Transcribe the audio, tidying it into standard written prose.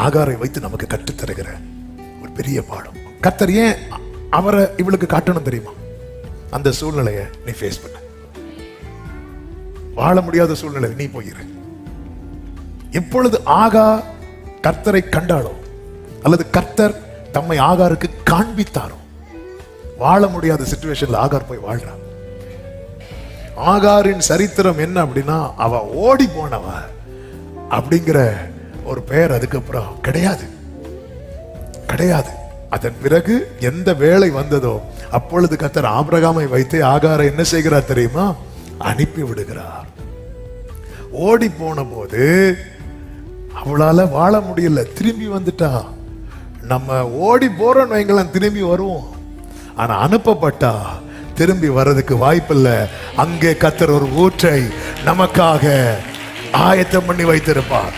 ஆகாரை வைத்து நமக்கு கற்றுத்தருகிற ஒரு பெரிய பாடம். கர்த்தர் ஏன் அவரை இவளுக்கு காட்டணும் தெரியுமா? அந்த சூழ்நிலையை நீ ஃபேஸ் பண்ண, வாழ முடியாத சூழ்நிலை நீ போயிரு. எப்பொழுது ஆகா கர்த்தரை கண்டாலோ அல்லது கர்த்தர் தம்மை ஆகாருக்கு காண்பித்தாரோ, வாழ முடியாத சிச்சுவேஷன்ல ஆகார் போய் வாழ்றான். ஆகாரின் சரித்திரம் என்ன அப்படின்னா, அவ ஓடி போனவ அப்படிங்கிற ஒரு பெயர் அதுக்கப்புறம் கிடையாது கிடையாது. அதன் பிறகு எந்த வேலை வந்ததோ அப்பொழுது கர்த்தர் ஆபிரகாமை வைத்து ஆகாரை என்ன செய்கிறார் தெரியுமா? அனுப்பி விடுகிறார். ஓடி போன போது அவளால வாழ முடியல, திரும்பி வந்துட்டா. நம்ம ஓடி போறோம் வைங்களேன், திரும்பி வருவோம். ஆனா அனுப்பப்பட்டா திரும்பி வர்றதுக்கு வாய்ப்பில்ல. அங்கே கர்த்தர் ஒரு ஊற்றை நமக்காக ஆயத்தம் பண்ணி வைத்திருப்பார்.